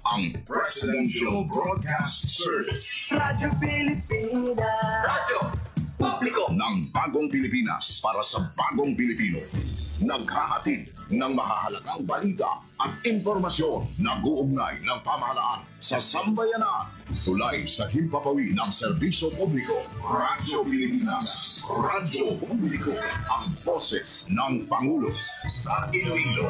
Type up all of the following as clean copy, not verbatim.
ang Presidential Broadcast Service. Radyo Pilipinas. Radyo Publiko ng Bagong Pilipinas para sa Bagong Pilipino. Naghahatid ng mahahalagang balita at impormasyon na guugnay ng pamahalaan sa sambayanan. Tulay sa himpapawid ng serbisyo publiko. Radyo Pilipinas. Radyo Publiko. Ang boses ng Pangulo. Sa Iloilo,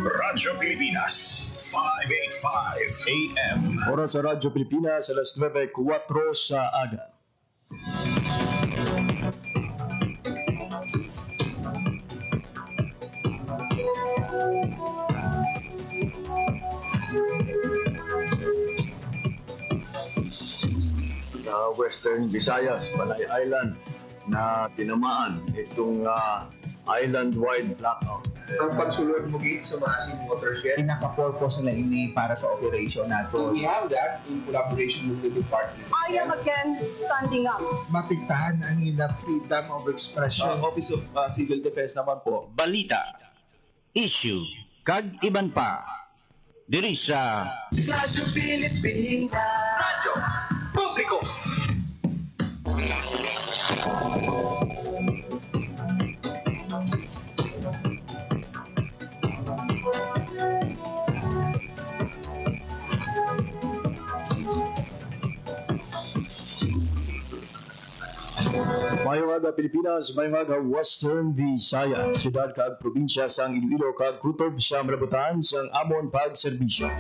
Radyo Pilipinas. 585 AM. Oras sa Radyo Pilipinas, alas 9:04 sa aga. Sa Western Visayas, Panay Island, na tinamaan itong island-wide blackout. Ang pagsulod mo gate sa massive watershed. Pinaka-purpose nila ini para sa operation nato. We have that in collaboration with the department. I am again standing up. Mapigtahan ang ila freedom of expression. Office of Civil Defense naman po. Balita, issue, kag iban pa. Diri sa Radyo Pilipinas. Radyo Publiko. Mayong aga Pilipinas, mayong aga Western Visayas, siyudad kag probinsya sang Iloilo kag kutob sa malabutan sang amon pagserbisyo.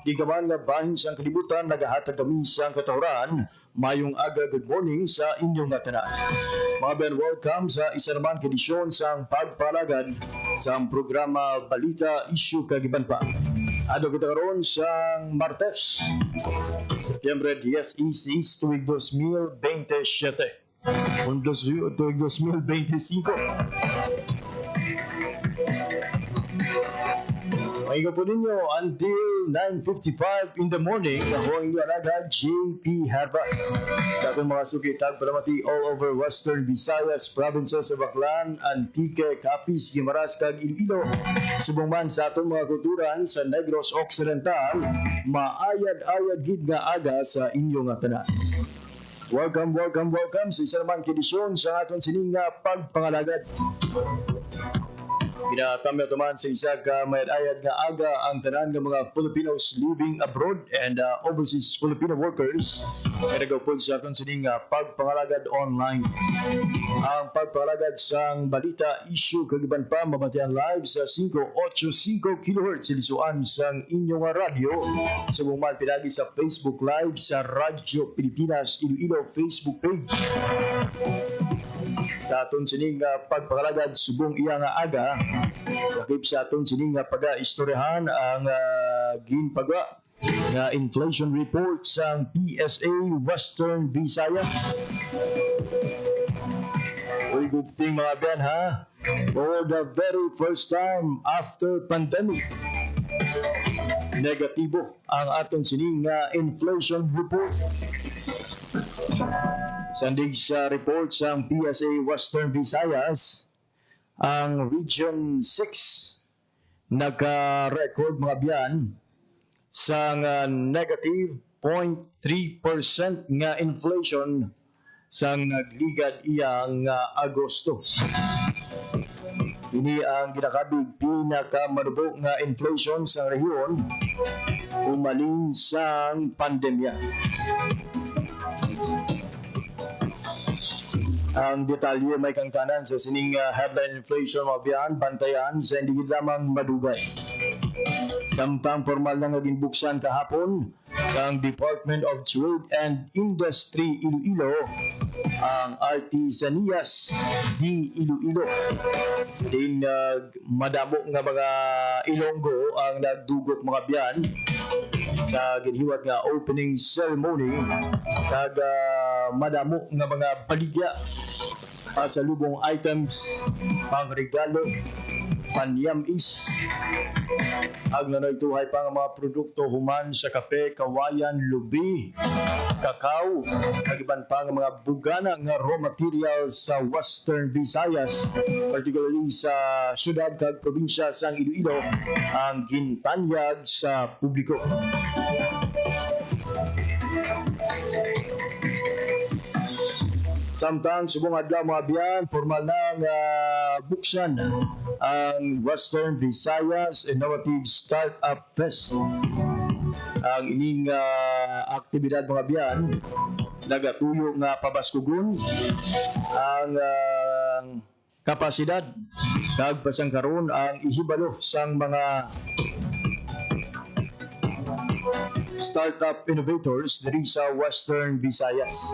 Gigaman nga bahin sang kalibutan nagahatag kami sang katuhuran. Mayong aga, good morning sa inyong tanan. Mga ben, welcome sa isa naman edisyon sang pagpalagad sa programa Balita, Issue kag Iban Pa. Ano kita karon sang Martes, Setyembre 16, tuig 2027. Tuig 2025. Mahiga po ninyo until 9:55 in the morning. Ako ang inyong alaga, JP Harbas. Sa ating mga sukitag paramati all over Western Visayas, provinces of Baclan, Antique, Capiz, Guimaras, kag Iloilo. Subong man sa atong mga kulturan sa Negros Occidental, maayad-ayad gid nga aga sa inyong tanan. Welcome sa isa naman edisyon sa aton sining pagpangalagad. Ginatami naman sa isa ka mayad-ayad nga aga ang tanan ng mga Filipinos living abroad and overseas Filipino workers na nagapod sa aton sining pagpangalagad online. Ang pagpangalagad sang balita, issue kag iban pa mabatian live sa 585 kHz silisuan sang inyong radyo. Subong man pinagi sa Facebook Live sa Radyo Pilipinas Iloilo Facebook page. Sa aton sining pagpangalagad subong iya nga aga, lakip sa aton sining pag-istoryahan ang ginpagwa nga inflation report sa PSA Western Visayas. Very good thing mga ben ha, for the very first time after pandemic, negatibo ang aton sining inflation report. Sandig sa report sa PSA Western Visayas, ang Region 6 nagka-record mga biyan sa negative 0.3% nga inflation sa nagligad iyang Agosto. Ini ang ginakabig pinakamanubo nga inflation sa rehiyon umaling sa pandemya. Ang detalye may kangtanan sa sining headline inflation mabiyan, bantayan sa hindi lamang madugay. Sampang formal na naging buksan kahapon sa Department of Trade and Industry Iloilo ang Artisanias di Iloilo. Sa din madamo nga mga Ilonggo ang nagdugot mga biyan sa ginhiwat nga opening ceremony kag madamo nga mga baligya sa lubong items, pang regalo, panyamis, Agnanoy-tuhay pa nga mga produkto human sa kape, kawayan, lubi, kakao, kagiban pa nga mga bugana nga raw materials sa Western Visayas, particularly sa syudad kag probinsya sang Iloilo, ang gintanyag sa publiko. Samtang subong adlaw mga biyan, formal na buksan ang Western Visayas Innovative Startup Fest. Ang ining aktibidad mga biyan, nagatuyo nga pabaskugon ang kapasidad kag pasangkaron ang ihibalo sang mga startup innovators diri sa Western Visayas.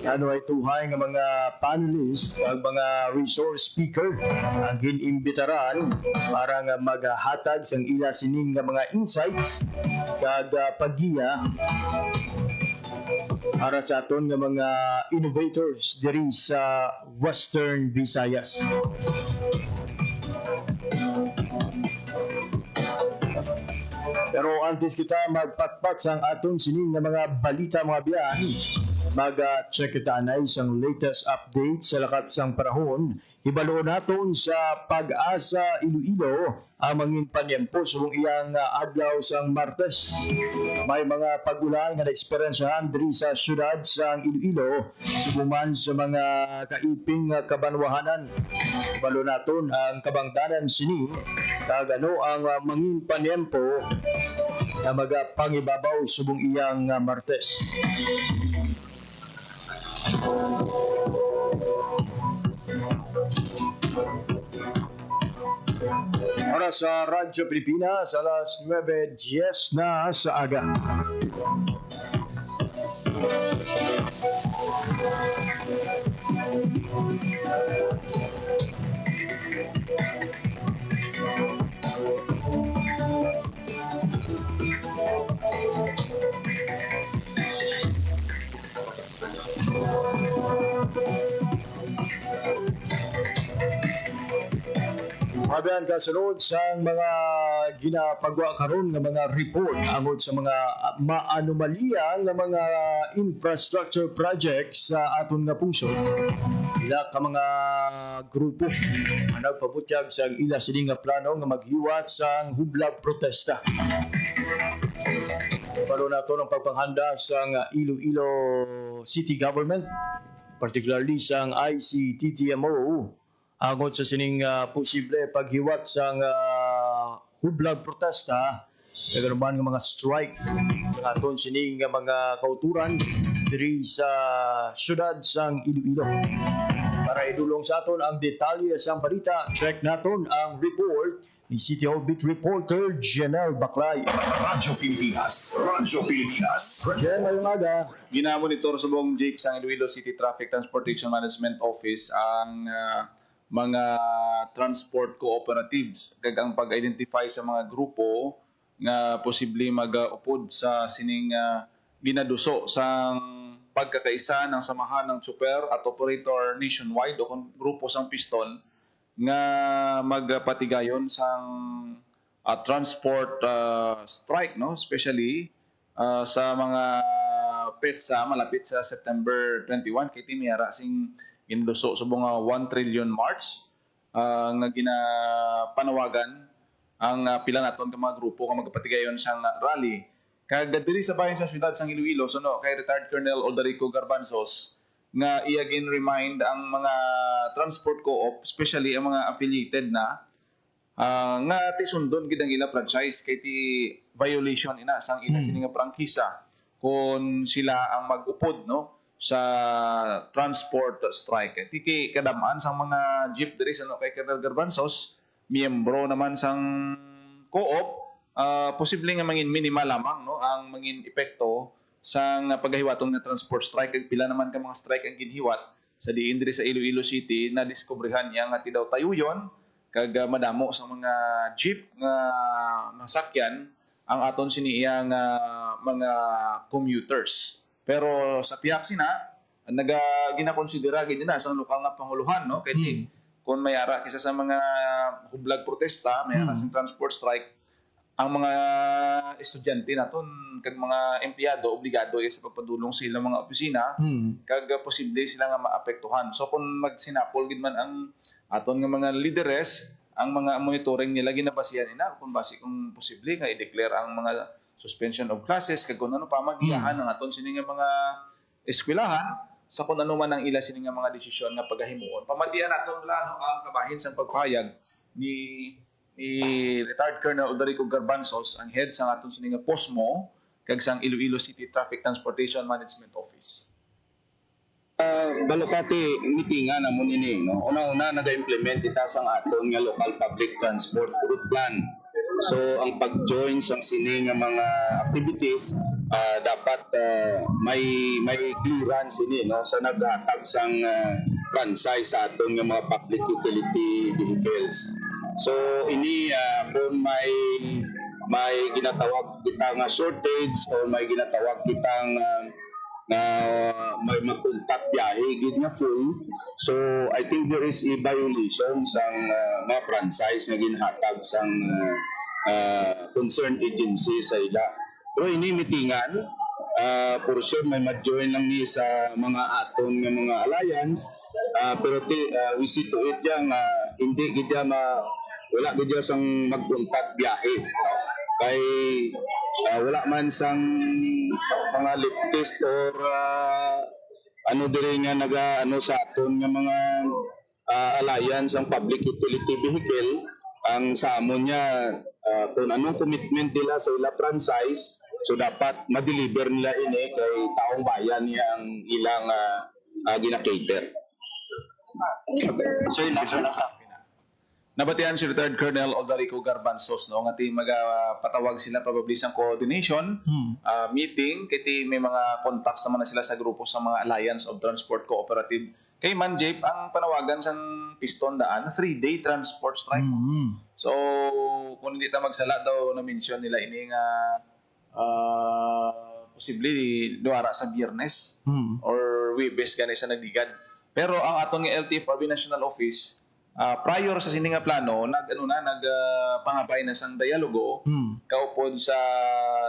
Ano ay tuhay nga mga panelists at mga resource speaker ang ginimbitaran para nga maghatag sang ila sining nga mga insights kag paggiya para sa aton nga mga innovators diri sa Western Visayas. Pero antes kita magpatpat sang aton sining nga mga balita mga biyan, mag-check kita na isang latest update sa lakat sang panahon. Ibalo naton sa Pag-asa Iloilo ang mangin panyempo subong iyang adlaw sang Martes. May mga pag-ulan nga na-eksperyensyahan diri sa syudad sang Iloilo subuman sa mga kaiping kabanwahanan. Ibalo naton ang kabangtanan sini kag ano ang mangin panyempo na magapangibabaw subong iyang Martes. Para sa Radyo Pilipinas, alas 9:10 na sa aga. Mabiyan kasunod sa mga ginapagwa karon nga mga report angod sa mga maanomalya nga mga infrastructure projects sa aton nga puso. Ila ka mga grupo nga nagpabutyag sa ila sini nga plano nga maghiwat sa hublag protesta. Paro na ito ng pagpanghanda sa Iloilo City Government, particularly sa ICTTMO, angod sa sining posible paghiwat sa hublag protesta, kaganuman ng mga strike sa aton sining mga kauturan diri sa syudad sang Iloilo. Para idulong sa aton ang detalye sa balita, check naton ang report ni City Hall Beat Reporter Janelle Baclay. Radyo Pilipinas. Radyo Pilipinas. Jen, ngayong aga. Ginamonitor sa buong JIC sa Iloilo City Traffic Transportation Management Office ang mga transport cooperatives kag ang pag-identify sa mga grupo nga posible mag-upod sa sining ginaduso sang pagkakaisa ng samahan ng super at operator nationwide o kung grupo sang piston nga magpatigayon sang transport strike, no, especially sa mga petsa malapit sa September 21 kay timiyara sing induso sa mga 1 trillion march nga ginapanawagan ang pila naton nga mga grupo nga magpatigayon sang rally. Kag diri sa bahin sa syudad sang Iloilo no, kay retired Colonel Odarico Garbanzos nga iya gin-remind ang mga transport co-op, especially ang mga affiliated na nga tisundon gid ang ila franchise kay ti violation ina sang ila sini nga prangkisa kung sila ang mag-upod no sa transport strike. Tiki kadamaan sang mga jeep diri sa no kay Colonel Garbanzos, miyembro naman sang co-op, posible nga mangin minimal lamang no ang mangin epekto sang paghiwaton nga transport strike. Kag pila naman ka mga strike ang ginhiwat sa diin diri sa Iloilo City na diskubrihan niya nga ti daw tayuyon kag madamo sa mga jeep nga masakyan ang aton sini iya nga mga commuters. Pero sa tiyak sina ginakonsidera gid na sa lokal nga panguluhan no kay kung may ara kisa sa mga hublag protesta, may harassing transport strike, ang mga estudyante naton kag mga empleyado obligado sa pagpadulong sa ilang mga opisina kag posible sila nga maapektuhan. So kung magsinapol gid man ang aton nga mga leaders, ang mga monitoring nila ginabasihan ina kung base kung posible nga i-declare ang mga suspension of classes kag kung ano pa magiyahan ang aton sini nga mga eskwelahan sa kung ano man ang ila sini nga mga desisyon nga pagahimuon. Pamatian naton lalo ang kabahin sa pagpahayag ni retired Colonel Odarico Garbanzos, ang head sa aton sini nga POSMO kag sang Iloilo City Traffic Transportation Management Office. Balokati mitingan namon ini no. Una-una naga-implement ita sang aton nga local public transport route plan. So ang pag-join sang sini nga mga activities dapat may clearance ini no sa naghatag sang franchise sa aton nga mga public utility vehicles. So ini kung may ginatawag kita nga shortage or may ginatawag kitang na may mag-contact biyahe gid nga full. So I think there is a violation sang mga franchise nga ginhatag sang concerned agency sa ila. Pero ini mitingan for sure may ma-join lang ni sa mga aton nga mga alliance pero we see to it yang hindi gid wala gid sang mag-contact biyahe kay wala man sang mga leftist or ano diri nga sa aton nga mga alliance ang public utility vehicle ang sa amon niya kung anong commitment nila sa ila franchise so dapat ma-deliver nila ini kay taong bayan niya ang ilang gina-cater. So last one nabatian si retired Colonel Odarico Garbanzos no nga ti magapatawag sila probably sang coordination meeting kay may mga contacts naman na sila sa grupo sa mga Alliance of Transport Cooperative. Kay man Jeep ang panawagan sang piston daan 3-day transport strike. So kung hindi ta magsala daw na mention nila ini nga posible duara sa Biyernes or Webes gani sa nagdigad. Pero ang aton nga LTFRB National Office prior sa sini nga plano nagpangabay na sang dialogo kaupod sa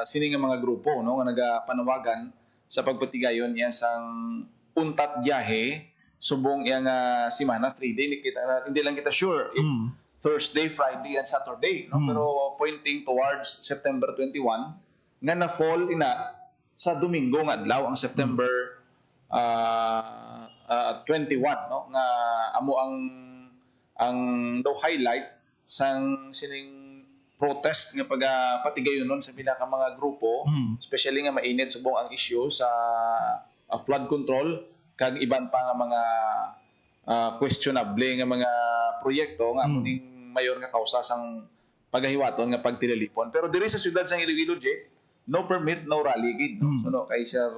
sini nga mga grupo no nga nagapanawagan sa pagpatigayon iya sang untat biyahe subong iya nga semana 3-day hindi lang kita sure if Thursday, Friday and Saturday no pero pointing towards September 21 nga na fall ina sa Domingo nga adlaw ang September 21 no nga amo ang daw highlight sang sining protest nga pagpatigayon nun sa pila ka mga grupo especially nga mainit subong ang issue sa flood control kag iban pa nga mga questionable nga mga proyekto nga muning mayor nga kausa sang pagahiwaton nga pagtilalipon. Pero diri sa syudad sang Iloilo no permit no rally gid no? So no kay Sir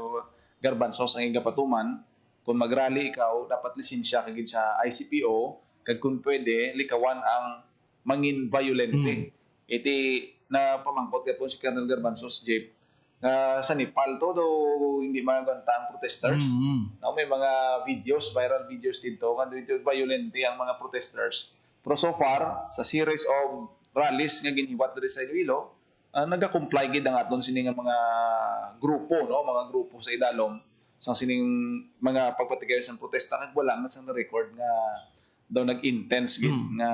Garbanzos ang igapatuman kung mag-rally ikaw dapat lisensya kagid sa ICPO kag kung pwede likawan ang mangin violente. Iti na pamangkot kat po si Colonel Garbanzos Jeep sa Nepal to do hindi maganta ang protesters. May mga videos, viral videos dito nga dito violente ang mga protesters. Pero so far sa series of rallies nga ginhiwat diri sa Iloilo, naga-comply gid ang aton sini nga mga grupo no, mga grupo sa idalom sa sining mga pagpatigayon sa protesta kag wala man sang record nga daw nag-intense gid nga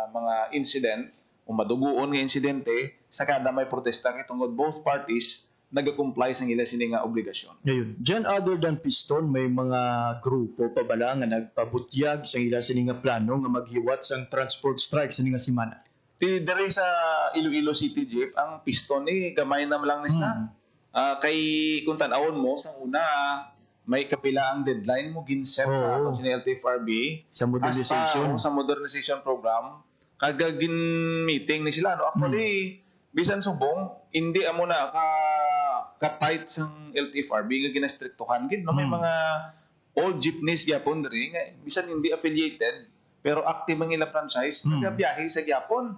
mga incident o maduguon nga insidente sa kada may protesta kay tungod both parties nag-comply sa ila sini nga obligasyon. Ngayon, dyan other than piston, may mga grupo pa bala nga nagpabutyag sa ila sini nga plano nga maghiwat sang transport strike sini nga semana. Diri sa Iloilo City Jeep, ang piston ni gamay na lang nila. Kay kung tan-awon mo sa una may kapila ang deadline mo ginset sa aton sini LTFRB sa modernization sa modernization program kagagin meeting ni sila no actually bisan subong hindi amo na ka tight sang LTFRB nga ginastriktuhan gid no may mga old jeepneys gyapon diri nga bisan hindi affiliated pero active ang ila franchise nagabiyahe sa gyapon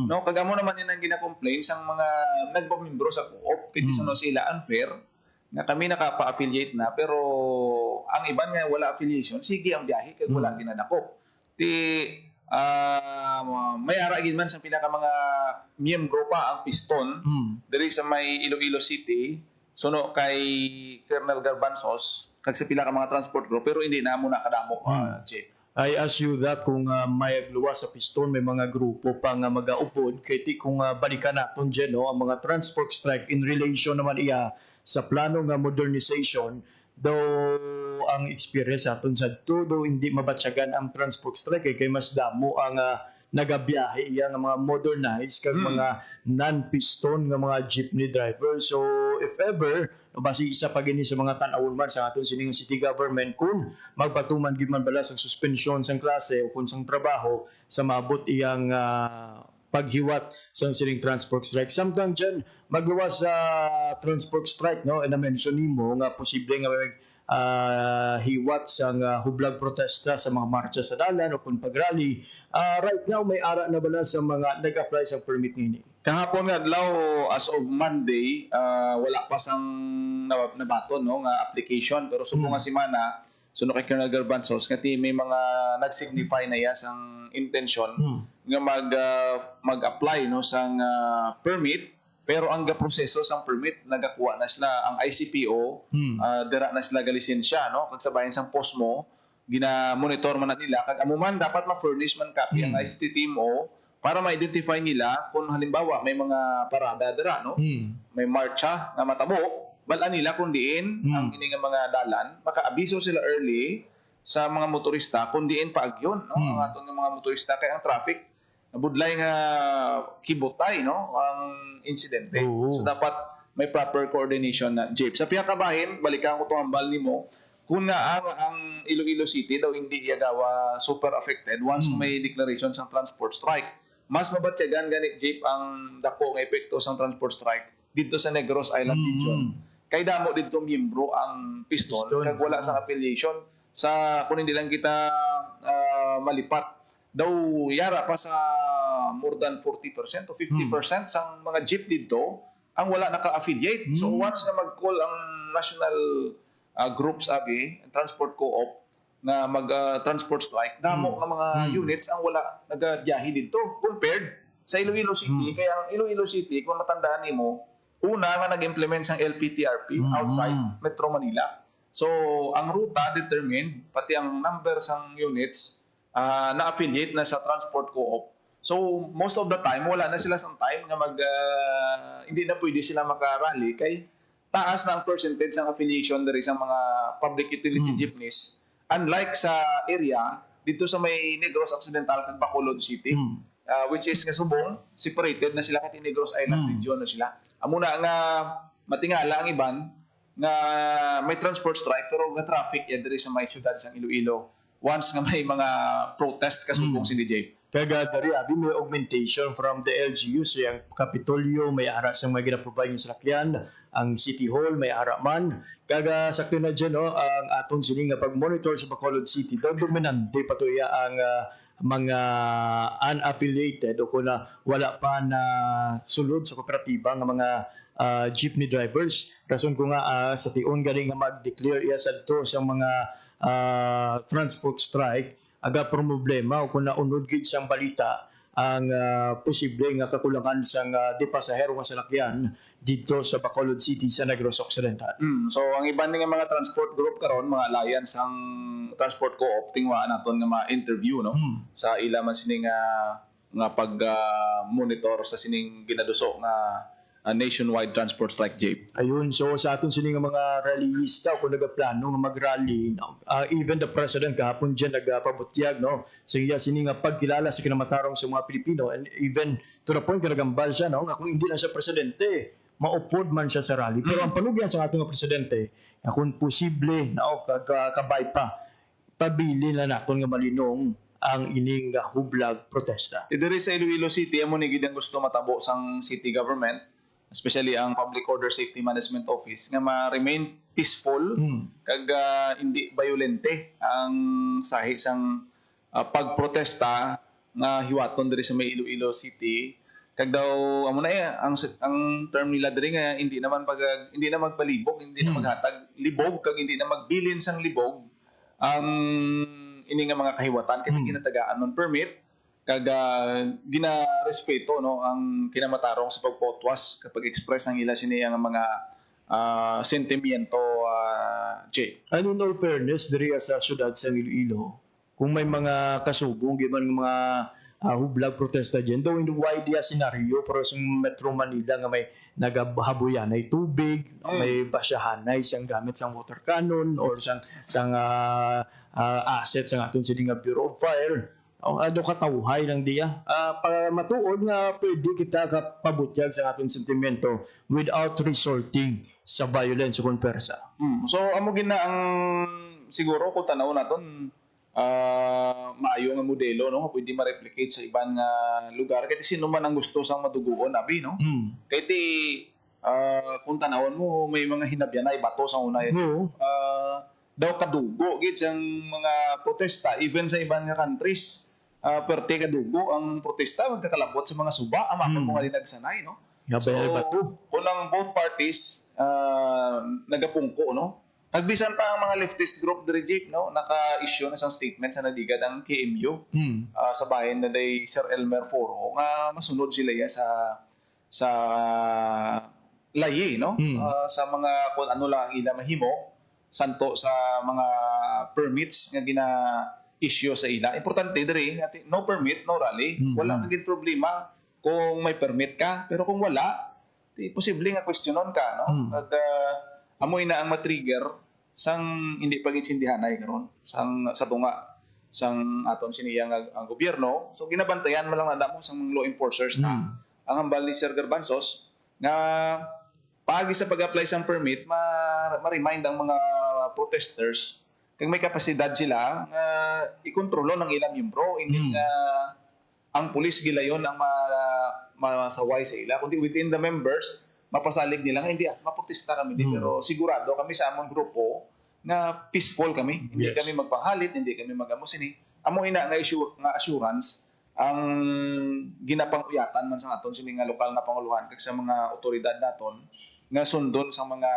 no kagamo naman yun ang gina-complain sang mga nagpamembro sa co-op kay bisan no sila unfair nga kami nakapa-affiliate na pero ang iban nga wala affiliation sige ang biyahe kay wala ginadakop ti may ara gid man sa pinaka mga miyembro pa ang piston diri sa may Iloilo City suno kay Colonel Garbanzos kag sa pila ka mga transport group pero hindi na mo nakadamo Jay. I ask you that kung may agluwa sa piston, may mga grupo pa nga mag-aupod, kaya ti kung balikan natin dyan, no, ang mga transport strike in relation naman iya sa plano nga modernization, though ang experience natin sa ito, though hindi mabatsyagan ang transport strike, kaya mas damo ang nagabiyahe iya nga mga modernized kag mga non-piston nga mga jeepney driver. So if ever basi isa pa gini sa mga tan-awon man sa aton sining city government kung magpatuman gid man bala sang suspension sang klase o kung sang trabaho sa maabot iyang paghiwat sa sining transport strike. Samtang dyan magluwas sa transport strike, no, and na-mention nimo nga posible nga may hiwat sang hublag protesta sa mga marcha sa dalan o kung pag-rally. Right now may ara na bala sa mga nag-apply sa permit nini? Kahapon nga adlaw as of Monday, wala pa sang nabaton no nga application pero subo nga semana suno kay Colonel Garbanzos nga may mga nag-signify na iya sang intention nga mag-apply no sang permit pero ang proseso sang permit nagakuha na sila ang ICPO dira na sila lisensya no kag sabayan sang POSMO gina-monitor man na nila kag amuman dapat ma-furnish man copy ang ICTTMO para ma-identify nila kung halimbawa may mga parada dira no may marcha nga matabo balaan nila kung diin ang ini nga mga dalan maka-abiso sila early sa mga motorista kung diin paagyon no ang aton nga mga motorista kay ang traffic budlay nga kibotay no ang insidente so dapat may proper coordination na jeep sa pihak kabahin balikan ko tong ambal nimo kung nga ang Iloilo City daw hindi gawa super affected once may declaration sa transport strike mas mabatyagan ganit jeep ang dako nga epekto sa transport strike dito sa Negros Island region kay damo dito miyembro ang piston kag wala sang affiliation sa kung hindi lang kita malipat daw yara pa sa more than 40% o 50% sang mga jeep dito ang wala naka-affiliate so once na mag-call ang national groups abi transport co-op na mag-transport strike damo nga mga units ang wala nagabiyahe dito compared sa Iloilo City kaya ang Iloilo City kung matandaan nimo una nga nag-implement sang LPTRP outside Metro Manila. So, ang ruta determined, pati ang number sang units na-affiliate na sa transport co-op. So, most of the time, wala na sila sang time nga hindi na pwede sila makarally kay taas na ang percentage ng affiliation dari sa mga public utility jeepneys. Unlike sa area, dito sa may Negros Occidental kag Bacolod City, which is Subong, separated na sila kay Negros Island region na sila. Amuna nga matingala ang iban nga may transport strike pero nga traffic ya diri sa may syudad sang Iloilo. Once nga may mga protest kasubong si DJ. Kaya dari abi may augmentation from the LGUs yung Kapitolyo may ara sang mga gina-provide ng salakyan ang City Hall may ara man kaga sakto na dyan no ang aton sini nga pag-monitor sa Bacolod City daw dominante patuya ang mga unaffiliated o kung wala pa na sulod sa kooperatiba ng mga jeepney drivers. Rason ko nga sa tion galing nga mag-declare iya sa to sa mga transport strike aga problema o kung naunod gid siyang balita ang posible nga kakulangan sang di pasahero nga salakyan dito sa Bacolod City sa Negros Occidental. So ang iban nga mga transport group karon mga alliance ang transport co-op tingwa naton nga ma-interview no sa ila man sining nga pag monitor sa sining ginaduso nga nationwide transport strike jeep. Ayun, so sa aton sining mga rallyista kung nagaplano nga mag-rally, even the president kahapon dyan nagpabutyag no. Sige sining nga pagkilala sa kinamatarong sa mga Pilipino and even to the point nagambal siya no nga kung hindi lang siya presidente, maupod man siya sa rally. Pero ang panugyan sa ating presidente, kung posible na kabay pa pabili na naton nga malinong ang ining hublag protesta. Diri sa Iloilo City amo ni gid ang gusto matabo sang city government, especially ang Public Order Safety Management Office nga ma-remain peaceful kag hindi violente ang sahi sang pagprotesta nga hiwaton diri sa may Iloilo City kag daw amo na ang term nila diri nga hindi na magpalibog, hindi na maghatag libog kag hindi na magbilin sang libog ang ini nga mga kahiwatan kay ginatagaan non permit ginarespeto no ang kinamatarong sa pagpotwas kapag express ang ila sini ang mga sentimiento, Jay. And in all fairness, diri sa syudad sa Iloilo, kung may mga kasubong, giman ng mga hublag protesta dyan, though in the wide scenario, pero sa Metro Manila nga may nagahabuyan ay tubig, may basyahanay siyang gamit sa water cannon or sang assets ang aton sini nga Bureau of Fire. Ano katawhay lang diya para matuod nga pwede kita kapabutyag sa aton sentimento without resorting sa violence o konpersa. So amo gina ang siguro kung tanaw naton maayo nga modelo no pwede ma-replicate sa ibang lugar kay sino man ang gusto sang maduguon abi no. Kay ti kung tanawon mo may mga hinabyan ay bato sa una daw kadugo gid sang mga protesta even sa ibang countries. Perte kadugo ang protesta magkakalabot sa mga suba ang mga linagsanay no. So kunang both parties nagapungko no. Tagbisan pa ang mga leftist group Direjik no naka-issue na sang statement sa nadigad ang KMU sa bahin na day Sir Elmer Foro nga masunod sila sa layi no sa mga kung ano lang ila mahimo santo sa mga permits nga issue sa ila. Importante diri no permit, no rally. Wala naging problema kung may permit ka, pero kung wala, di posible nga questionon ka, no? At amoy na ang matrigger sang hindi paginsindihanay karon sang sa tunga sang aton siniya ang gobyerno. So ginabantayan man lang nada mo sang law enforcers na ang hambal ni Sir Garbanzos nga pagi sa pag-apply sang permit ma-remind ang mga protesters kung may kapasidad sila nga ikontrolo ng ilang miyembro hindi nga ang pulis gilayon ang masaway sa ila kundi within the members mapasalig nila nga hindi maprotesta kami pero sigurado kami sa among grupo nga peaceful kami hindi kami magpanghalit hindi kami mag-amusini amo ina nga assurance ang ginapanguyatan man sa aton sini nga lokal na panguluhan kag sa mga otoridad naton nga sundon sa mga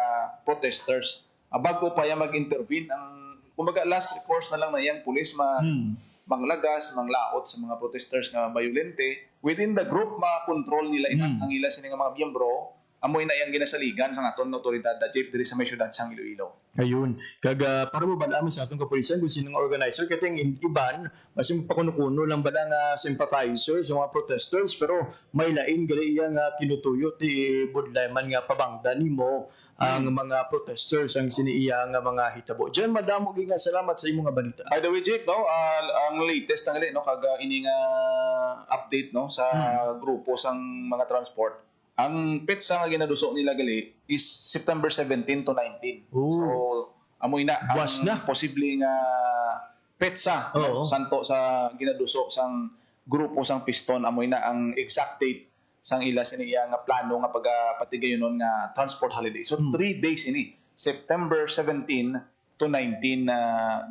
protesters bago pa yan mag-intervene ang kumbaga last recourse na lang na yang pulis manglagas, manglaot sa mga protesters nga violente within the group ma-control nila ang ila sini nga mga miyembro amoy na yang ginasaligan sa aton otoridad da jeep diri sa may syudad sang Iloilo. Ayun, kag para mo balaman sa atong kapulisan kung sinong organizer kay ting iban basi magpakuno-kuno lang bala nga sympathizer sa mga protesters pero may lain gali iya nga kinutuyo ti budlayman nga pabangda nimo ang mga protesters ang siniiya nga mga hitabo. Diyan madamo gyud nga salamat sa imong nga balita. By the way, Jake, no, ang latest na gali no kag ini nga update no sa grupo sang mga transport. Ang petsa nga ginaduso nila gali is September 17 to 19. So amoy na ang posible nga petsa no, santo sa ginaduso sang grupo sang Piston amoy na ang exact date sang ila siniya nga plano nga pagpatigayonon nga transport holiday. So 3 days ini September 17 to 19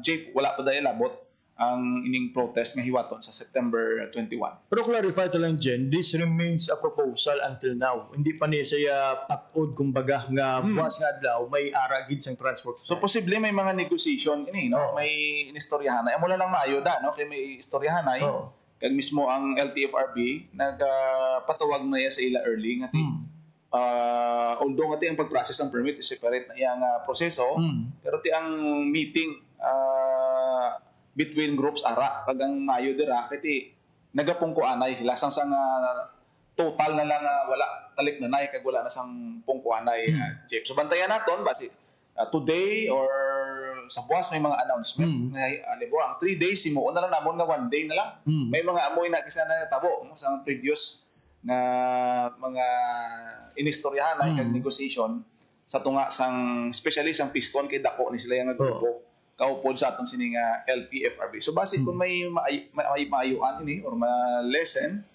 Jake wala pa dahil labot ang ining protest nga hiwaton sa September 21. Pero clarify ta lang Jen, this remains a proposal until now. Hindi pa niya siya patod kumbaga nga buwas nga adlaw may ara gid sang transport. So posible may mga negotiation ini no, may inistoryahanay. Amo lang maayo da no kay may istoryahanay. Kag mismo ang LTFRB nagpatawag na iya sa ila early nga although nga ti ang pag-process ng permit is separate na iyang proseso, pero ti ang meeting between groups ara pag ang mayo dira kay nagapungko anay sila sang total na lang wala talik na nay kag wala na sang pungko anay Jeep. So bantayan naton basi today or sa buwas may mga announcement nga alibo ang 3 days himuon na lang namon nga 1 day na lang may mga amoy na kasi na tabo no sa previous nga mga inistoryahan ay kag negotiation sa tunga sang especially sang Piston kay dako ni sila yang grupo kaupod sa atong sining LTFRB. So base kung may maayuan ini or ma-lessen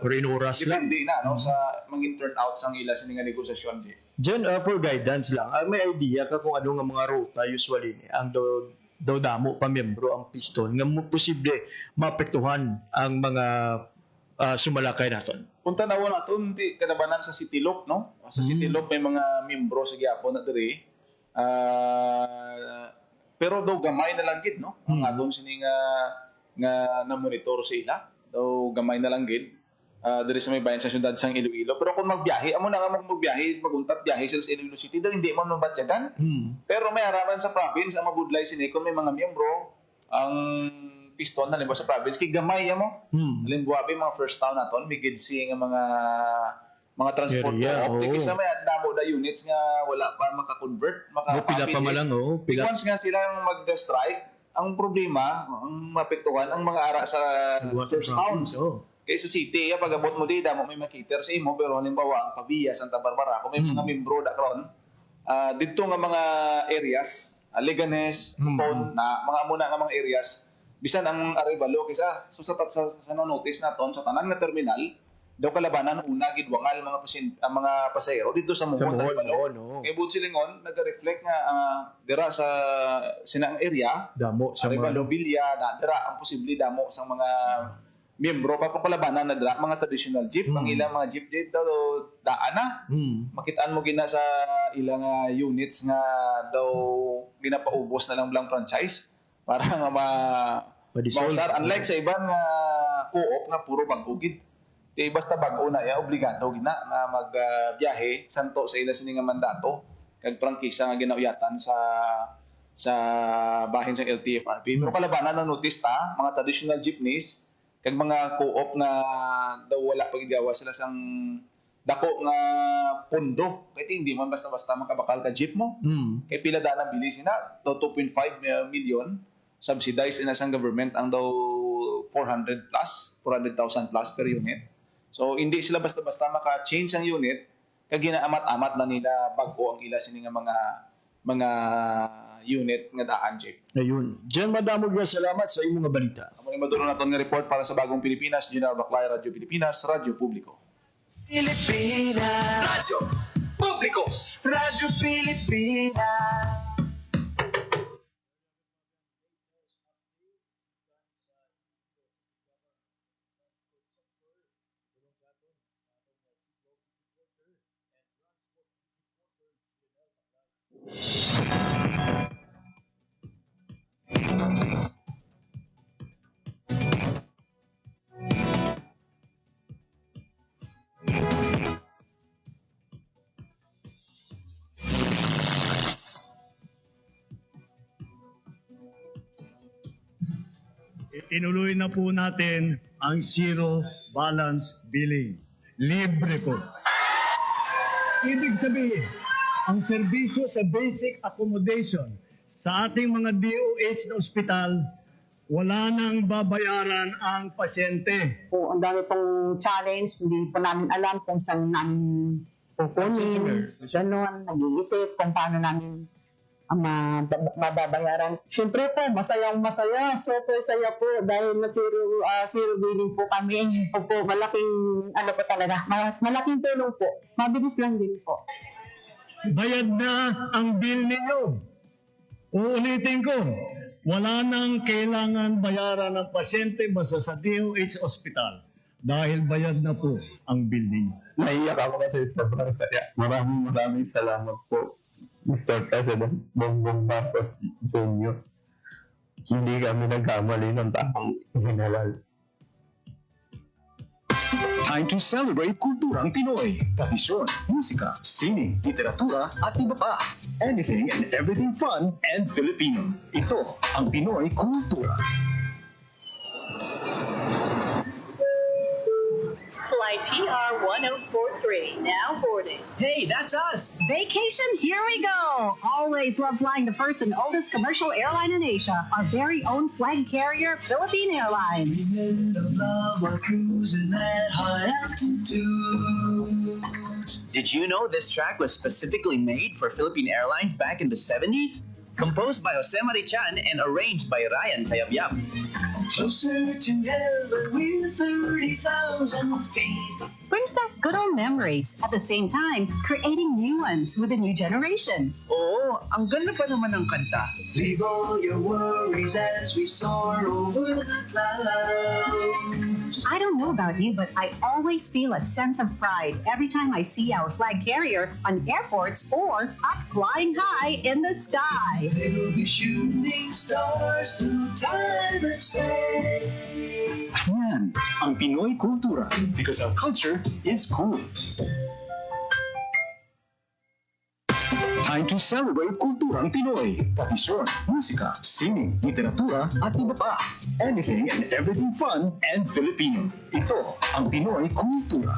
or in oras lang depende na no sa mangin turn out sang ila sining negosasyon di. Jen, for guidance lang, may idea ka kung ano nga mga ruta usually ni ang daw damo pa miyembro ang Piston nga posible maapektuhan ang mga sumalakay naton. Kung tanawon naton di katabanan sa City Loop no? Sa City Loop may mga miyembro sa gyapon na diri. Pero daw gamay na lang gid no ang aton sini nga nga na-monitor sa ila. Daw gamay na lang gid. Diri sa may bayan sa syudad sang Iloilo. Pero kung magbiyahe, amo na nga magbiyahe, maguntat biyahe sila sa Iloilo City, daw hindi mo mabatyagan. Pero may harapan sa province, ang mabudlay sini kung may mga miyembro, ang piston halimbawa sa province kay gamay mo. Halimbawa may mga first town naton, may gidsi nga mga transport optic isa may damo da units nga wala pa maka-convert, Pila pa man lang, pila. Once nga silang mag-strike, ang problema, ang mapektuhan ang mga ara sa first towns. Kaya sa city, pag abot mo di, damo may makiter sa imo, pero halimbawa ang Pavia, Santa Barbara, kung may mga membro da karon, dito nga mga areas, Leganes, Tupon, na mga muna nga mga areas, bisan ang Arevalo, kaysa so sa notice naton sa tanan nga terminal, daw kalabanan una gidwangal mga pasahero dito sa Muhon Arevalo. Kay bud silingon nag-reflect nga dira sa sinang area, damo sa Arevalo Villa, na dira ang posible damo sang mga miyembro pa kalabanan na dira mga traditional jeep, ang ilang mga jeep daw daan na. Makitaan mo gina sa ilang units nga daw ginapaubos na lang blang franchise para nga mausar. Unlike sa ibang co-op nga puro bag-ugid. Kaya basta bag-o na obligado gina nga magbiyahe santo sa ila sini nga mandato kag prangkisa nga ginauyatan sa bahin sa LTFRB. Pero kalabanan ng notice mga traditional jeepneys kag mga co-op na daw wala pagigawa sila sang dako nga pundo. Kaya hindi man basta-basta makabakal ka jeep mo. Kaya pila da na bili sina, daw 2.5 million subsidized na sang government ang daw 400,000 plus per unit. So hindi sila basta-basta maka-change ang unit kag ginaamat-amat na nila bag-o ang ila sini nga mga unit nga daan jeep. Ayun. Diyan madamo nga salamat sa imong nga balita. Amo ni madulong naton nga report para sa Bagong Pilipinas, General Baclay, Radyo Pilipinas, Radyo Publiko. Pilipinas. Radyo Publiko. Radyo Pilipinas. Tinuloy na po natin ang zero balance billing. Libre po. Ibig sabihin, ang serbisyo sa basic accommodation sa ating mga DOH na ospital, wala nang babayaran ang pasyente. Po, ang dami pong challenge, hindi po namin alam kung saan namin kukunin. Ganon, nag-iisip kung paano namin mababayaran. Siyempre po, masayang-masaya. Super saya po dahil na zero billing po kami. Po, malaking, po talaga, malaking tulong po. Mabilis lang din po. Bayad na ang bill ninyo. Uulitin ko, wala nang kailangan bayaran ng pasyente basta sa DOH Hospital dahil bayad na po ang bill ninyo. Naiyak ako kasi sobrang saya. Maraming salamat po, Mr. President Bongbong Marcos Jr. Hindi kami nagkamali ng tamang ginalal. Time to celebrate kulturang Pinoy. Tradisyon, musika, sine, literatura, at iba pa. Anything and everything fun and Filipino. Ito ang Pinoy Kultura. Flight PR 1043, now boarding. Hey, that's us! Vacation, here we go! Always love flying the first and oldest commercial airline in Asia, our very own flag carrier, Philippine Airlines. Of love, we're cruising at high altitude. Did you know this track was specifically made for Philippine Airlines back in the 70s? Composed by Jose Marichan and arranged by Ryan Cayabyab. Closer to heaven, we're 30,000 feet. Brings back good old memories, at the same time, creating new ones with a new generation. Oo, ang ganda pa naman ng kanta. Leave all your worries as we soar over the clouds. I don't know about you, but I always feel a sense of pride every time I see our flag carrier on airports or up flying high in the sky. We'll be shooting stars through time and space. Yan ang Pinoy kultura because our culture is cool. Time to celebrate kulturang Pinoy. Tradisyon, musika, sining, literatura, at iba pa. Anything and everything fun and Filipino. Ito ang Pinoy kultura.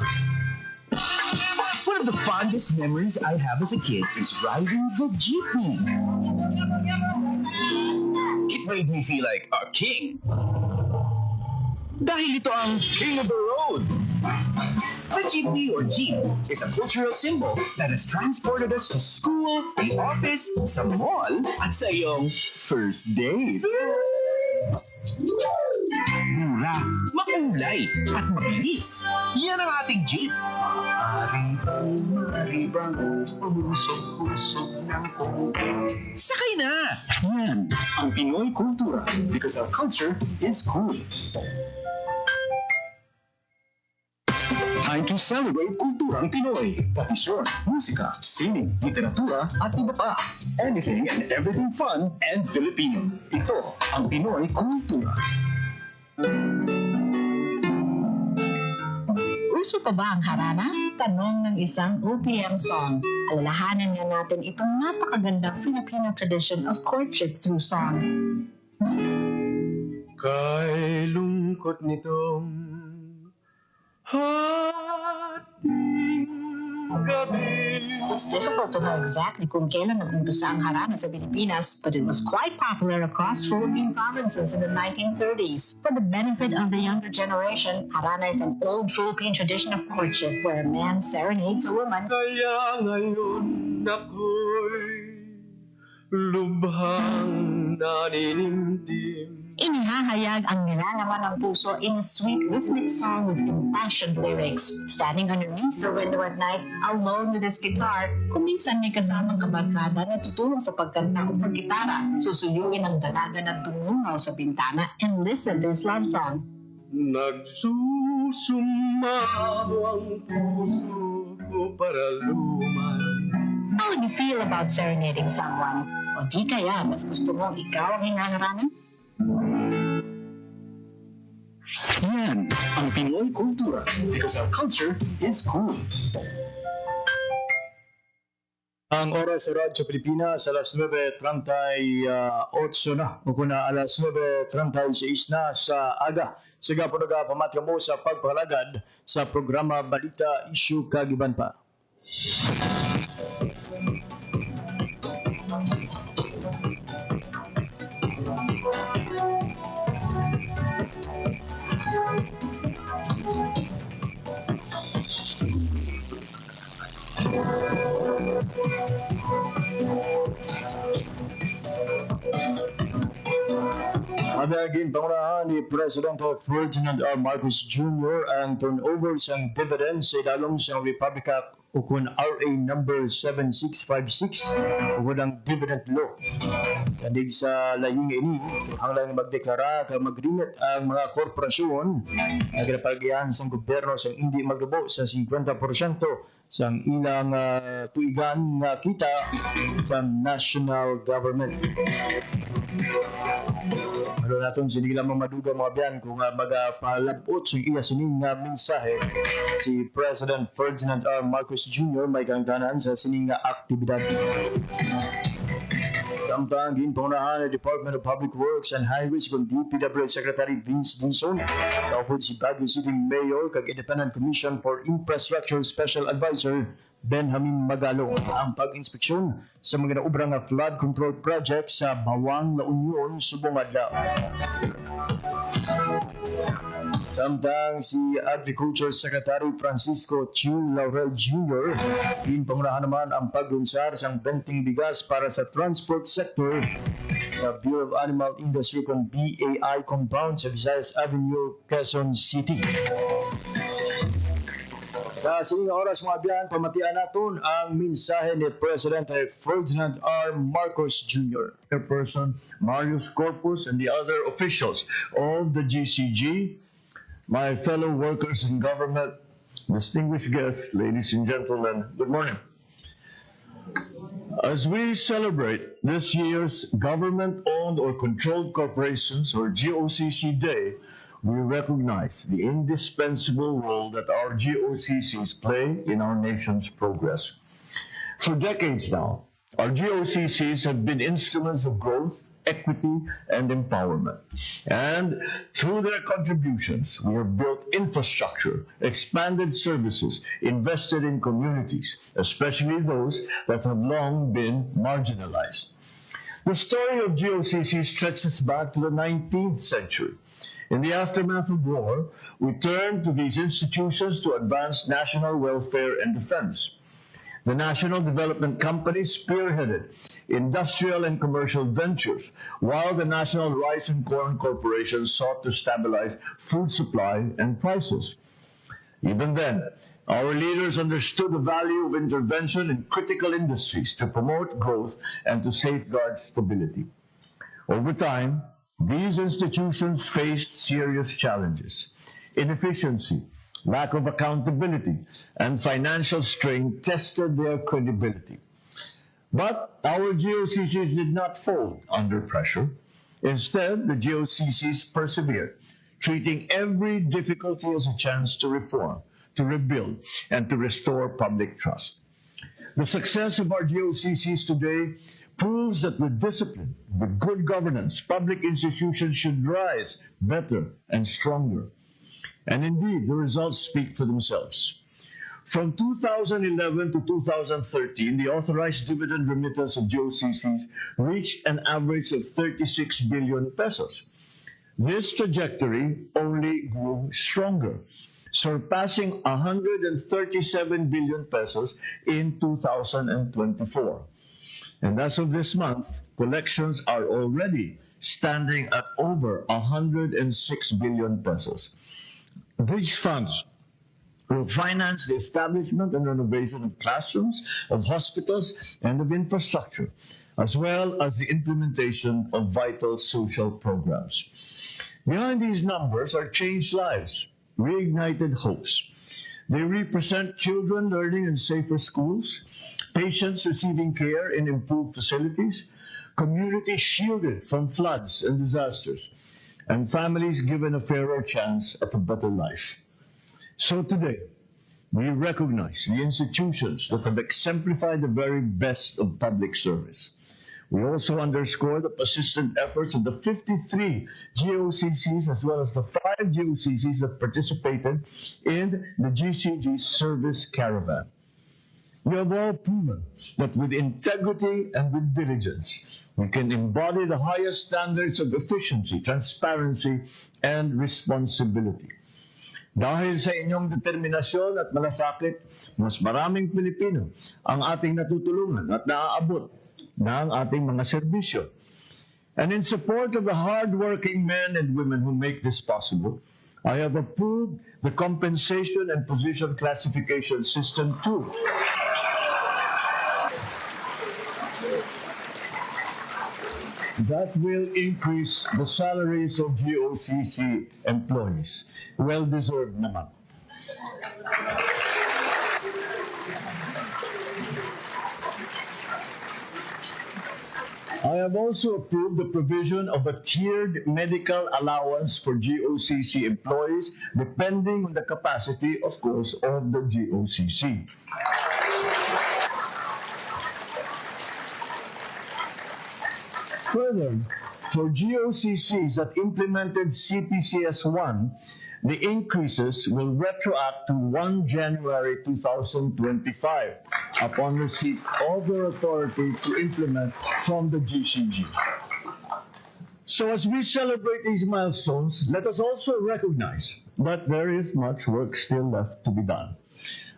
One of the fondest memories I have as a kid is riding the jeepney. It made me feel like a king. Dahil ito ang King of the Road. The jeepney or jeep is a cultural symbol that has transported us to school, the office, sa mall, at sa iyong first date. Mura, makulay, at mabilis. Yan ang ating jeep. Sakay na! Yan ang Pinoy kultura because our culture is cool. Time to celebrate kulturang Pinoy. Tradisyon, musika, sining, literatura, at iba pa. Anything and everything fun and Filipino. Ito ang Pinoy kultura. Uso pa ba ang harana? Tanong ng isang OPM song. Alalahanan nga natin itong napakagandang Filipino tradition of courtship through song. Kay lungkot nitong hating gabi. It's difficult to know exactly kung kailan nag-umpisa ang harana sa Pilipinas, but it was quite popular across Philippine provinces in the 1930s. For the benefit of the younger generation, harana is an old Philippine tradition of courtship where a man serenades a woman. Kaya ngayon ako'y lubhang naninimtim. Inihahayag ang nilalaman ng puso in a sweet rhythmic song with impassioned lyrics. Standing underneath the window at night, alone with his guitar, kung minsan may kasamang kabarkada na tutulong sa pagkanta o paggitara, susuyuin ang dalaga na tumungaw sa bintana and listen to his love song. Nagsusumamo ang puso ko para luman. How would you feel about serenading someone? O di kaya, mas gusto mong ikaw ang hinaharana? Yan ang Pinoy kultura because our culture is cool. Ang oras sa Radyo Pilipinas alas 9:38 na o kuna alas 9:36 na sa aga. Siga po nagapamatya mo sa pagpalagad sa programa Balita Issue Kagiban pa. Habagin pangunahan ni President Ferdinand R. Marcos Jr. ang turnover sang dividends sa ilalong sang Republika ukon RA number 7656 ukon ang dividend law. Sandig sa laying ini, hanglang magdeklara at magringat ang mga korporasyon na kinapagyan sa gobyerno sang hindi maglubo sa 50% sang ilang tuigan nga kita sa national government. Ano natin sinigilang mga maduga mga biyan kung magapalabot sa iya sining mensahe si President Ferdinand R. Marcos Jr. may kangtanan sa sining aktibidad. Samtang ginpangunahan ng Department of Public Works and Highways kung DPWH Secretary Vince Dizon, kaupod si Baguio City Mayor kag Independent Commission for Infrastructure Special Advisor Benjamin Magalo ang pag-inspeksyon sa mga naubra nga flood control project sa Bawang La Union, Subong adlaw. Samtang si Agriculture Secretary Francisco Chiu Laurel Jr. ginpangunahan naman ang paglunsar sa benting bigas para sa transport sector sa Bureau of Animal Industry kung BAI compound sa Visayas Avenue, Quezon City. Sa sining oras mga biyan, pamatian natin ang mensahe ni President Ferdinand R. Marcos Jr. Chairperson Marius Corpus and the other officials of the GCG, my fellow workers in government, distinguished guests, ladies and gentlemen, good morning. As we celebrate this year's Government-Owned or Controlled Corporations, or GOCC Day, we recognize the indispensable role that our GOCCs play in our nation's progress. For decades now, our GOCCs have been instruments of growth, equity, and empowerment. And through their contributions, we have built infrastructure, expanded services, invested in communities, especially those that have long been marginalized. The story of GOCC stretches back to the 19th century. In the aftermath of war, we turned to these institutions to advance national welfare and defense. The National Development Company spearheaded industrial and commercial ventures, while the National Rice and Corn Corporation sought to stabilize food supply and prices. Even then, our leaders understood the value of intervention in critical industries to promote growth and to safeguard stability. Over time, these institutions faced serious challenges. Inefficiency, lack of accountability, and financial strain tested their credibility. But our GOCCs did not fold under pressure. Instead, the GOCCs persevered, treating every difficulty as a chance to reform, to rebuild, and to restore public trust. The success of our GOCCs today proves that with discipline, with good governance, public institutions should rise better and stronger. And indeed, the results speak for themselves. From 2011 to 2013, the authorized dividend remittance of GOCCs reached an average of 36 billion pesos. This trajectory only grew stronger, surpassing 137 billion pesos in 2024. And as of this month, collections are already standing at over 106 billion pesos. These funds will finance the establishment and renovation of classrooms, of hospitals, and of infrastructure, as well as the implementation of vital social programs. Behind these numbers are changed lives, reignited hopes. They represent children learning in safer schools, patients receiving care in improved facilities, communities shielded from floods and disasters, and families given a fairer chance at a better life. So today, we recognize the institutions that have exemplified the very best of public service. We also underscore the persistent efforts of the 53 GOCCs as well as the 5 GOCCs that participated in the GCG Service Caravan. We have all proven that with integrity and with diligence, we can embody the highest standards of efficiency, transparency, and responsibility. Dahil sa inyong determinasyon at malasakit, mas maraming Pilipino ang ating natutulungan at naaabot ng ating mga serbisyo. And in support of the hard-working men and women who make this possible, I have approved the Compensation and Position Classification System 2. That will increase the salaries of GOCC employees. Well-deserved naman. I have also approved the provision of a tiered medical allowance for GOCC employees, depending on the capacity, of course, of the GOCC. Further, for GOCCs that implemented CPCS-1, the increases will retroact to 1 January 2025 upon receipt of their authority to implement from the GCG. So as we celebrate these milestones, let us also recognize that there is much work still left to be done.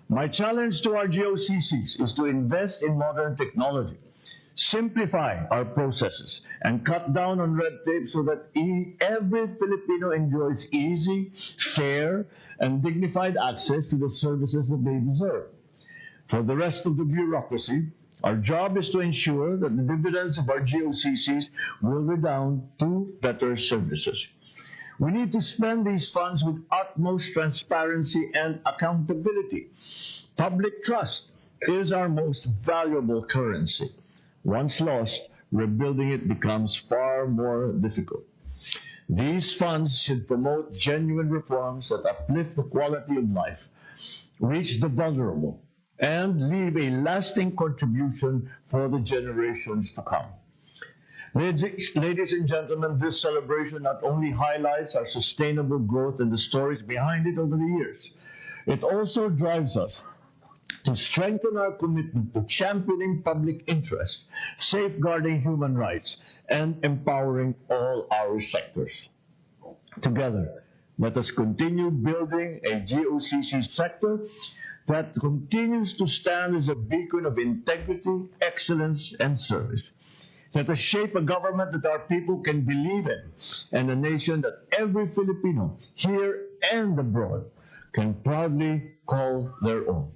My challenge to our GOCCs is to invest in modern technology, simplify our processes, and cut down on red tape so that every Filipino enjoys easy, fair, and dignified access to the services that they deserve. For the rest of the bureaucracy, our job is to ensure that the dividends of our GOCCs will redound to better services. We need to spend these funds with utmost transparency and accountability. Public trust is our most valuable currency. Once lost, rebuilding it becomes far more difficult. These funds should promote genuine reforms that uplift the quality of life, reach the vulnerable, and leave a lasting contribution for the generations to come. Ladies and gentlemen, this celebration not only highlights our sustainable growth and the stories behind it over the years, it also drives us to strengthen our commitment to championing public interest, safeguarding human rights, and empowering all our sectors. Together, let us continue building a GOCC sector that continues to stand as a beacon of integrity, excellence, and service. Let us shape a government that our people can believe in, and a nation that every Filipino, here and abroad, can proudly call their own.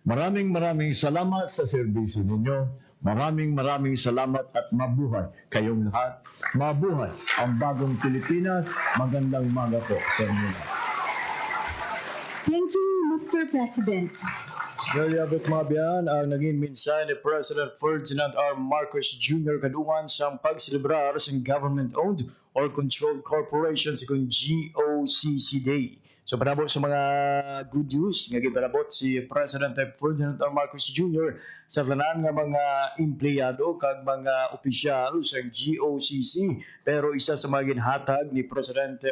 Maraming salamat sa serbisyo ninyo. Maraming salamat at mabuhay kayong lahat. Mabuhay ang bagong Pilipinas. Magandang umaga po sa inyo. Thank you, Mr. President. Yabot Mabian ang naging mensahe ni President Ferdinand R. Marcos Jr. kadungan sa pagselebrar sa government-owned or controlled corporations kung GOCC Day. So panabot sa mga good news, nga gipanabot si President Ferdinand R. Marcos Jr. sa tanan nga mga empleyado kag mga opisyal sa GOCC. Pero isa sa mga ginhatag ni Presidente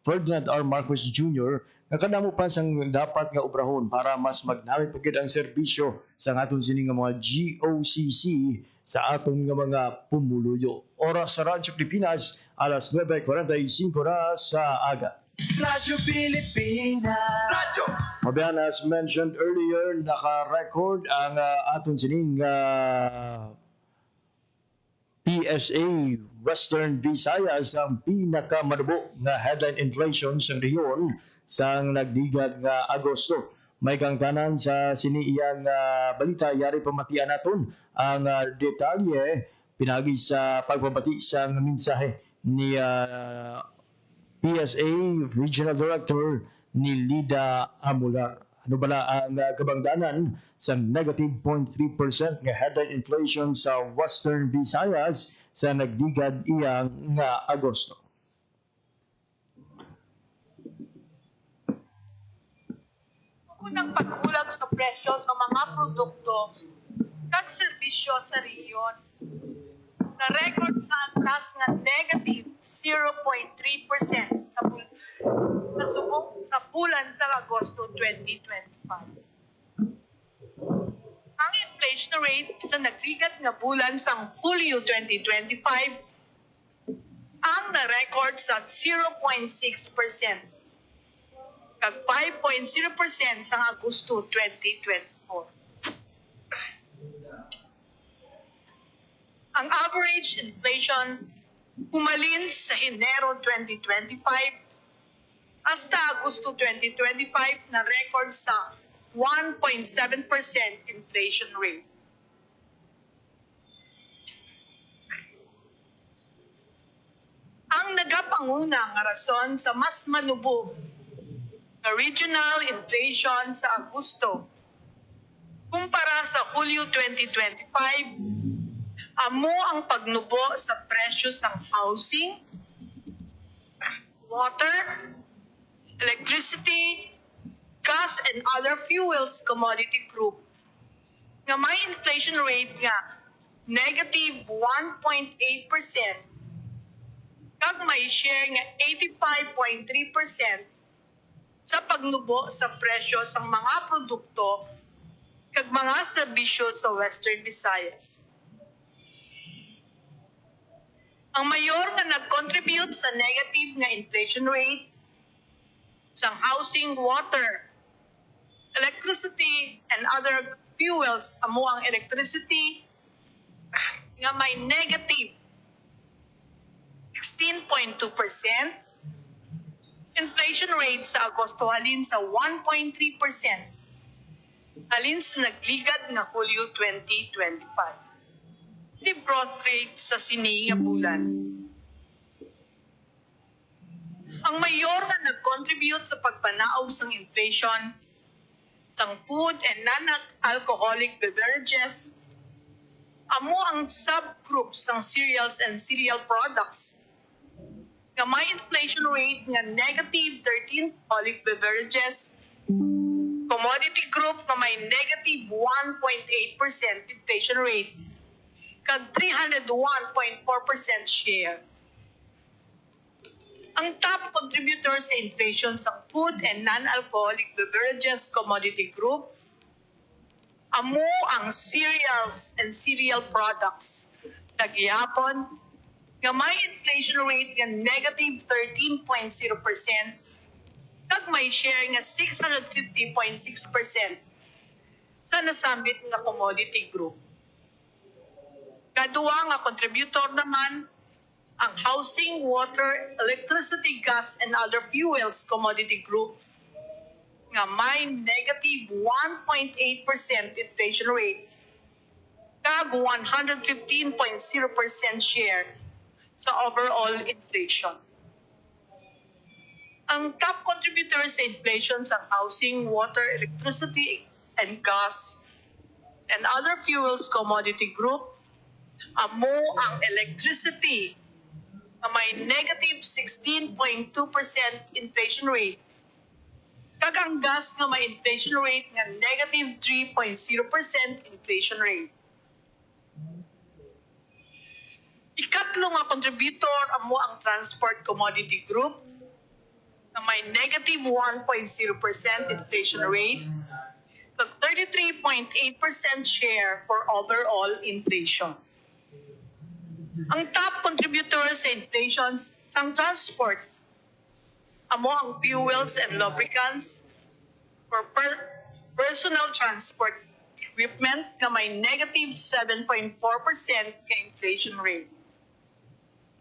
Ferdinand R. Marcos Jr. nga kadamo pa sang dapat nga obrahon para mas magnamit pagid ang serbisyo sa aton sining nga mga GOCC sa aton nga mga pumuluyo. Oras sa Radyo Pilipinas, alas 9:45 na sa aga. Radyo Pilipinas. Radyo! Mabiyan, as mentioned earlier, naka-record ang aton sining PSA Western Visayas ang pinakamadabo nga headline inflation sa rehiyon sang nagdigad nga Agosto. May kangtanan sa siniiyang balita, yari pamatian naton ang detalye pinagi sa pagpapati sa mensahe ni PSA Regional Director ni Lida Amular. Ano bala ang kabangdanan sa negative 0.3% nga headline inflation sa Western Visayas sa nagdigad iyang nga Agosto. Unang pagkulag sa presyo sa mga produkto at serbisyo sa rehiyon na record sa antas nga negative 0.3% sa bulan sa Agosto 2025. Ang inflation rate sa nagrigat nga bulan sa Hulyo 2025 ang na-record sa 0.6%. Kag 5.0% sa Agosto 2024. Ang average inflation humalin sa Enero 2025 hasta Agosto 2025 na record sa 1.7% inflation rate. Ang nagapanguna nga rason sa mas manubog na regional inflation sa Agosto kumpara sa Hulyo 2025, amo ang pagnubo sa presyo sa housing, water, electricity, gas and other fuels commodity group nga may inflation rate nga negative 1.8% kag may share nga 85.3% sa pagnubo sa presyo sa mga produkto kag mga serbisyo sa Western Visayas. Ang mayor nga nag-contribute sa negative nga inflation rate sa housing, water, electricity, and other fuels, amo ang electricity nga may negative 16.2%, inflation rate sa Agosto halin sa 1.3%, halin sa nagligad nga Hulyo 2025. The growth rate sa sini nga bulan Ang mayor na nag-contribute sa pagpanaog sang inflation sang food and non-alcoholic beverages amo ang subgroup sang cereals and cereal products nga may inflation rate nga negative 13 alcoholic beverages, commodity group nga may negative 1.8% inflation rate kag 301.4% share. Ang top contributor sa inflation sa food and non-alcoholic beverages commodity group amo ang cereals and cereal products nagyapon nga may inflation rate nga negative 13.0% kag may share nga 650.6% sa nasambit nga commodity group. Kaduwa nga contributor naman ang housing, water, electricity, gas, and other fuels commodity group nga may negative 1.8% inflation rate kag 115.0% share sa overall inflation. Ang top contributor sa inflation sa housing, water, electricity, and gas, and other fuels commodity group amo ang electricity na may negative 16.2% inflation rate kag ang gas nga may inflation rate nga negative 3.0% inflation rate. Ikatlo nga contributor amo ang transport commodity group na may negative 1.0% inflation rate kag 33.8% share for overall inflation. Ang top contributor sa inflation sang transport amo ang fuels and lubricants for personal transport equipment na may negative 7.4% ka inflation rate.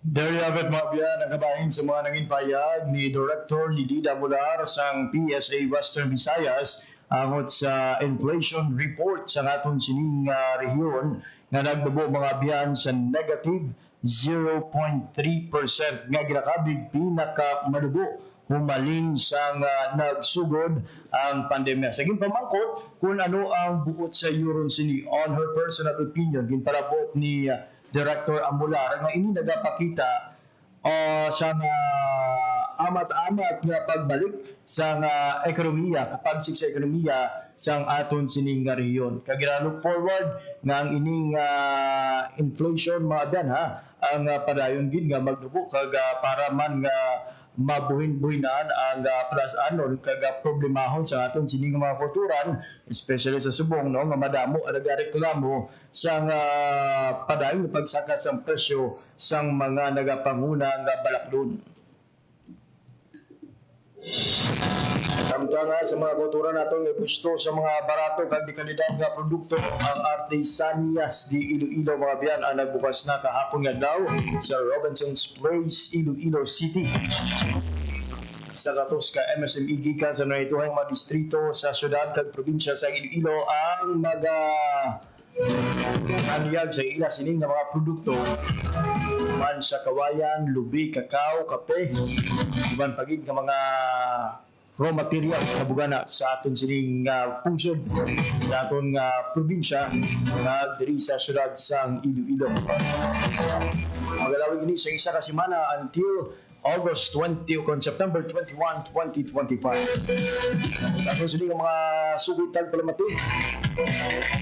There you have it, mga biyan, ang kabahin sa mga nanging payag ni Director Lidida Mular sang PSA Western Visayas angot sa inflation report sa aton sining rehiyon nga nagdubo mga biyan sa negative 0.3% nga ginakabig pinakamadugo humalin sa nagsugod ang pandemya. Sa pamangkot kung ano ang buot sa yuron sini on her personal opinion ginpalabot ni Director Amular nga ini nagapakita sa amat-amat nga pagbalik sa ekonomiya, kapagsik sa ekonomiya sang aton sining rehiyon. Kag look forward nga ang ining inflation mga dan ang padayon gid nga magdubo kag para man nga mabuhin-buhinan ang palasanon kag problemahon sa aton sining mga kulturan, especially sa subong no nga madamo ang nagareklamo sang padayon pagsaka sang presyo sang mga nagapanguna nga balakdon. Samtang sa mga kultura nato nga gusto sa mga barato kag di kalidad nga produkto ang Artesanias di Iloilo mga biyan ang nagbukas na kahapon nga daw sa Robinson's Place, Iloilo City. Sa katos ka MSME gikan sa naituhang mga distrito sa syudad kag probinsya sa Iloilo ang kaniyag sa ila sining nga mga produkto man sa kawayan, lubi, kakao, kape, iban pagid nga mga raw material na bugana sa aton sining punsod sa aton probinsya nga diri sa syudad sang Iloilo. Magalawig ini sa isa ka semana until August 20 o September 21, 2025. Sa aton sining mga sugutan palamati.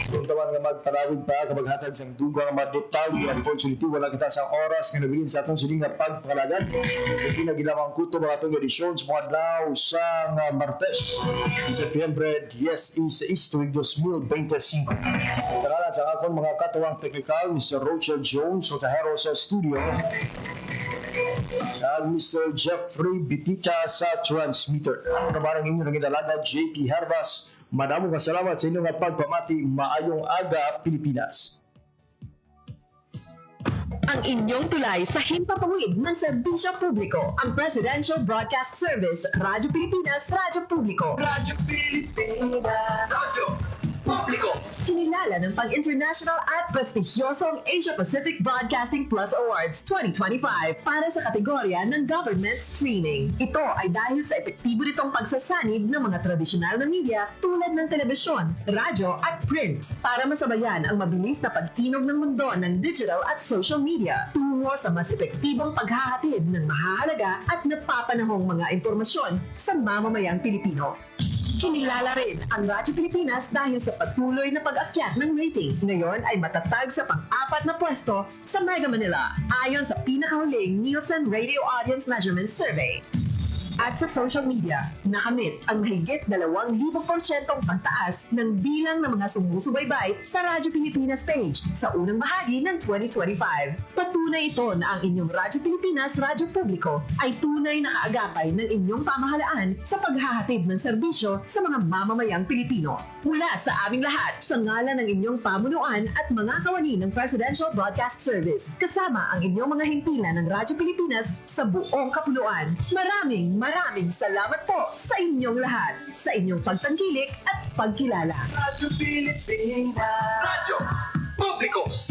Kung tawan nga magparawid pa kapag hatag sang dugang mga detalye unfortunately wala kita sang oras nga nabilin sa aton sining nga pagpakalagan. Kaya ginawang kuto mga atong edisyon sa mga adlaw sang Martes, September 10 tuig 2025. Sa kalan sa akong mga katuwang technical, Mr. Rochelle Jones o tahero sa studio at Mr. Jeffrey Bitita sa transmitter. Namarang inyo nang inalaga JP Herbas. Madamong kasalamat sa inyong pagpamati. Maayong aga, Pilipinas. Ang inyong tulay sa himpapawid ng serbisyo publiko. Ang Presidential Broadcast Service, Radyo Pilipinas, Radyo Publiko. Radyo Pilipinas. Radyo Publiko. Kinilala ng pang-international at prestigyosong Asia Pacific Broadcasting Plus Awards 2025 para sa kategorya ng government streaming. Ito ay dahil sa epektibo nitong pagsasanib ng mga tradisyonal na media tulad ng telebisyon, radyo at print para masabayan ang mabilis na pag-inog ng mundo ng digital at social media tungo sa mas epektibong paghahatid ng mahahalaga at napapanahong mga impormasyon sa mamamayang Pilipino. Kinilala rin ang Radyo Pilipinas dahil sa patuloy na pag-akyat ng rating. Ngayon ay matatag sa pang-4 na pwesto sa Mega Manila ayon sa pinakahuling Nielsen Radio Audience Measurement Survey. At sa social media, nakamit ang mahigit 2,000% pagtaas ng bilang ng mga sumusubaybay sa Radyo Pilipinas page sa unang bahagi ng 2025. Patunay ito na ang inyong Radyo Pilipinas Radyo Publiko ay tunay na kaagapay ng inyong pamahalaan sa paghahatid ng serbisyo sa mga mamamayang Pilipino. Mula sa aming lahat, sa ngalan ng inyong pamunuan at mga kawani ng Presidential Broadcast Service, kasama ang inyong mga himpilan ng Radyo Pilipinas sa buong kapuluan. Maraming salamat po sa inyong lahat, sa inyong pagtangkilik at pagkilala. Radyo Pilipinas. Radyo Publiko.